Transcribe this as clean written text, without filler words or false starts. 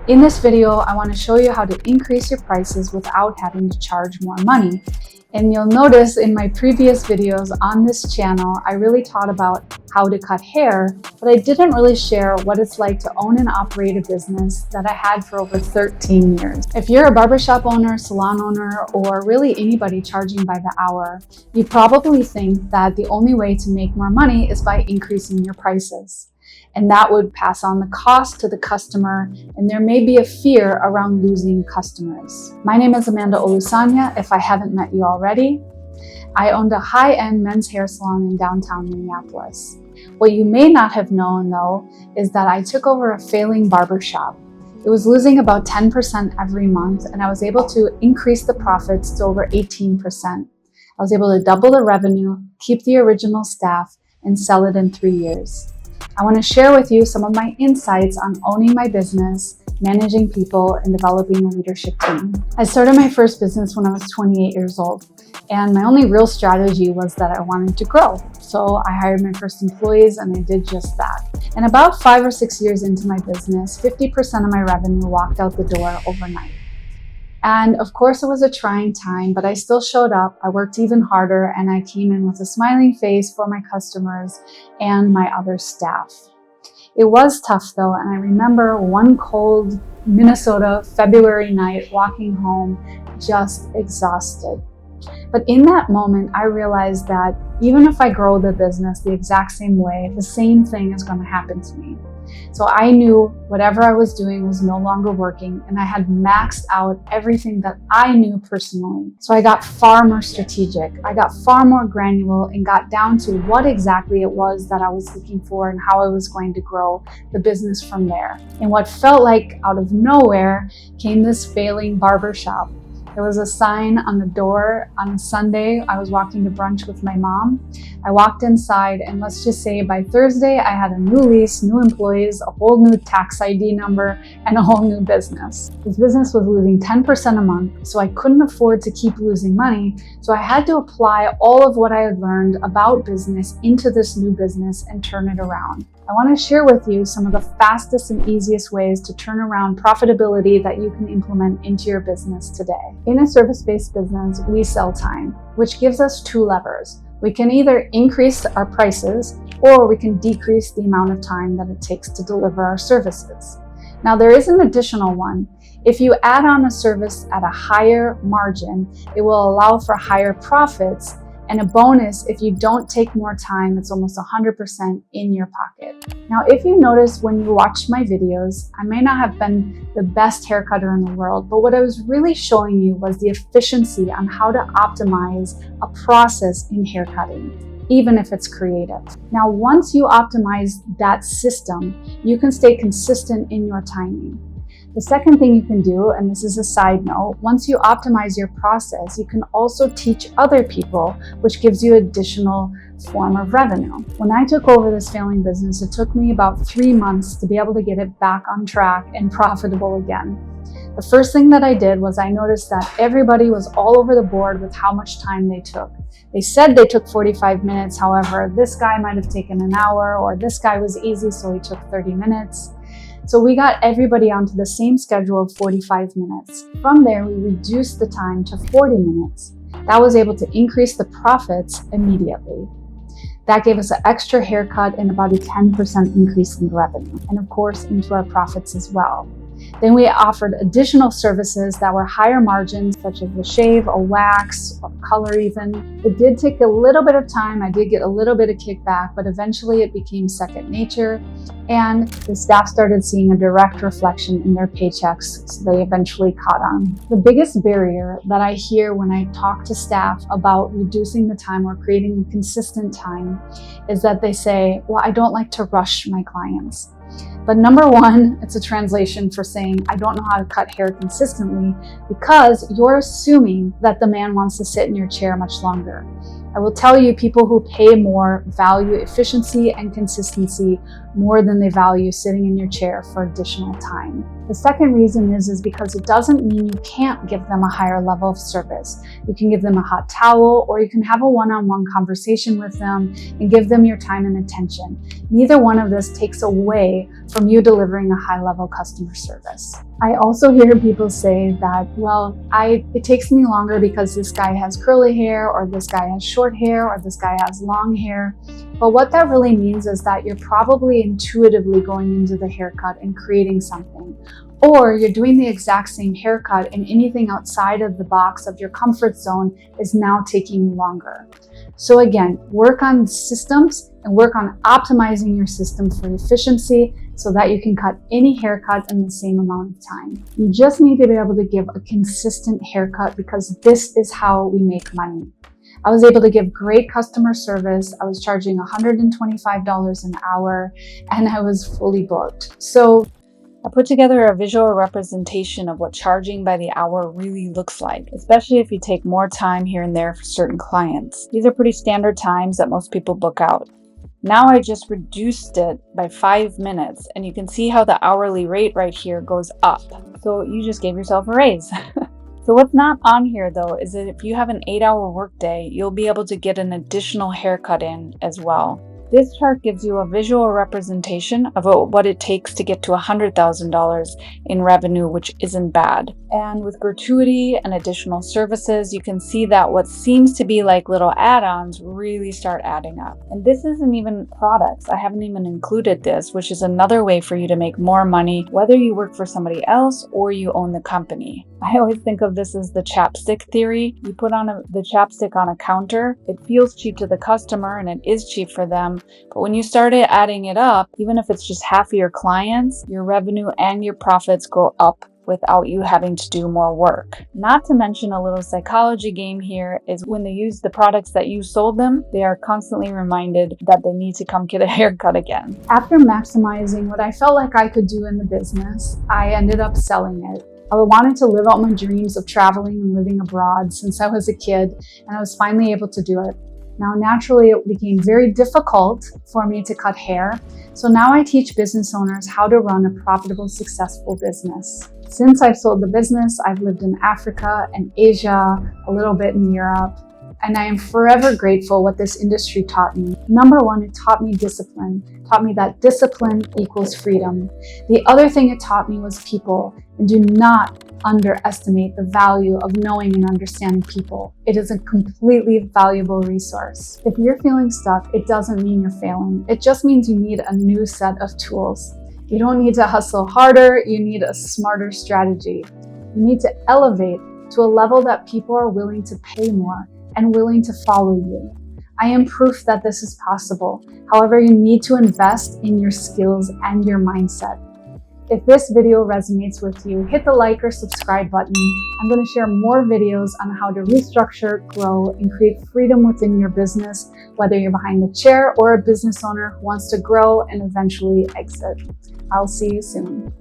In this video, I want to show you how to increase your prices without having to charge more money. And you'll notice in my previous videos on this channel, I really taught about how to cut hair, but I didn't really share what it's like to own and operate a business that I had for over 13 years. If you're a barbershop owner, salon owner, or really anybody charging by the hour, you probably think that the only way to make more money is by increasing your prices. And that would pass on the cost to the customer, and there may be a fear around losing customers. My name is Amanda Olusanya, if I haven't met you already. I owned a high-end men's hair salon in downtown Minneapolis. What you may not have known, though, is that I took over a failing barbershop. It was losing about 10% every month, and I was able to increase the profits to over 18%. I was able to double the revenue, keep the original staff, and sell it in 3 years. I want to share with you some of my insights on owning my business, managing people, and developing a leadership team. I started my first business when I was 28 years old, and my only real strategy was that I wanted to grow. So I hired my first employees, and I did just that. And about 5 or 6 years into my business, 50% of my revenue walked out the door overnight. And of course, it was a trying time, but I still showed up. I worked even harder, and I came in with a smiling face for my customers and my other staff. It was tough though, and I remember one cold Minnesota February night walking home just exhausted. But in that moment, I realized that even if I grow the business the exact same way, the same thing is going to happen to me. So I knew whatever I was doing was no longer working, and I had maxed out everything that I knew personally. So I got far more strategic. I got far more granular and got down to what exactly it was that I was looking for and how I was going to grow the business from there. And what felt like out of nowhere came this failing barbershop. There was a sign on the door on a Sunday. I was walking to brunch with my mom. I walked inside, and let's just say by Thursday, I had a new lease, new employees, a whole new tax ID number, and a whole new business. This business was losing 10% a month, so I couldn't afford to keep losing money. So I had to apply all of what I had learned about business into this new business and turn it around. I want to share with you some of the fastest and easiest ways to turn around profitability that you can implement into your business today. In a service-based business, we sell time, which gives us two levers. We can either increase our prices, or we can decrease the amount of time that it takes to deliver our services. Now, there is an additional one. If you add on a service at a higher margin, it will allow for higher profits. And a bonus, if you don't take more time, it's almost 100% in your pocket. Now, if you notice when you watch my videos, I may not have been the best hair cutter in the world, but what I was really showing you was the efficiency on how to optimize a process in hair cutting, even if it's creative. Now, once you optimize that system, you can stay consistent in your timing. The second thing you can do, and this is a side note, once you optimize your process, you can also teach other people, which gives you additional form of revenue. When I took over this failing business, it took me about 3 months to be able to get it back on track and profitable again. The first thing that I did was I noticed that everybody was all over the board with how much time they took. They said they took 45 minutes. However, this guy might have taken an hour, or this guy was easy, so he took 30 minutes. So we got everybody onto the same schedule of 45 minutes. From there, we reduced the time to 40 minutes. That was able to increase the profits immediately. That gave us an extra haircut and about a 10% increase in revenue, and of course into our profits as well. Then we offered additional services that were higher margins, such as a shave, a wax, a color even. It did take a little bit of time. I did get a little bit of kickback, but eventually it became second nature, and the staff started seeing a direct reflection in their paychecks, so they eventually caught on. The biggest barrier that I hear when I talk to staff about reducing the time or creating a consistent time is that they say, well, I don't like to rush my clients. But number one, it's a translation for saying, I don't know how to cut hair consistently, because you're assuming that the man wants to sit in your chair much longer. I will tell you, people who pay more value efficiency and consistency more than they value sitting in your chair for additional time. The second reason is because it doesn't mean you can't give them a higher level of service. You can give them a hot towel, or you can have a one-on-one conversation with them and give them your time and attention. Neither one of this takes away from you delivering a high-level customer service. I also hear people say that, well, it takes me longer because this guy has curly hair, or this guy has short hair, or this guy has long hair. But what that really means is that you're probably intuitively going into the haircut and creating something, or you're doing the exact same haircut and anything outside of the box of your comfort zone is now taking longer. So again, work on systems and work on optimizing your system for efficiency so that you can cut any haircut in the same amount of time. You just need to be able to give a consistent haircut, because this is how we make money. I was able to give great customer service. I was charging $125 an hour, and I was fully booked. So I put together a visual representation of what charging by the hour really looks like, especially if you take more time here and there for certain clients. These are pretty standard times that most people book out. Now I just reduced it by 5 minutes, and you can see how the hourly rate right here goes up. So you just gave yourself a raise. So what's not on here though is that if you have an 8-hour workday, you'll be able to get an additional haircut in as well. This chart gives you a visual representation of what it takes to get to $100,000 in revenue, which isn't bad. And with gratuity and additional services, you can see that what seems to be like little add-ons really start adding up. And this isn't even products. I haven't even included this, which is another way for you to make more money, whether you work for somebody else or you own the company. I always think of this as the chapstick theory. You put on the chapstick on a counter, it feels cheap to the customer and it is cheap for them. But when you started adding it up, even if it's just half of your clients, your revenue and your profits go up without you having to do more work. Not to mention, a little psychology game here is when they use the products that you sold them, they are constantly reminded that they need to come get a haircut again. After maximizing what I felt like I could do in the business, I ended up selling it. I wanted to live out my dreams of traveling and living abroad since I was a kid, and I was finally able to do it. Now, naturally, it became very difficult for me to cut hair. So now I teach business owners how to run a profitable, successful business. Since I've sold the business, I've lived in Africa and Asia, a little bit in Europe, and I am forever grateful what this industry taught me. Number one, it taught me discipline. It taught me that discipline equals freedom. The other thing it taught me was people, and do not underestimate the value of knowing and understanding people. It is a completely valuable resource. If you're feeling stuck, it doesn't mean you're failing. It just means you need a new set of tools. You don't need to hustle harder, you need a smarter strategy. You need to elevate to a level that people are willing to pay more and willing to follow you. I am proof that this is possible. However, you need to invest in your skills and your mindset. If this video resonates with you, hit the like or subscribe button. I'm going to share more videos on how to restructure, grow, and create freedom within your business, whether you're behind the chair or a business owner who wants to grow and eventually exit. I'll see you soon.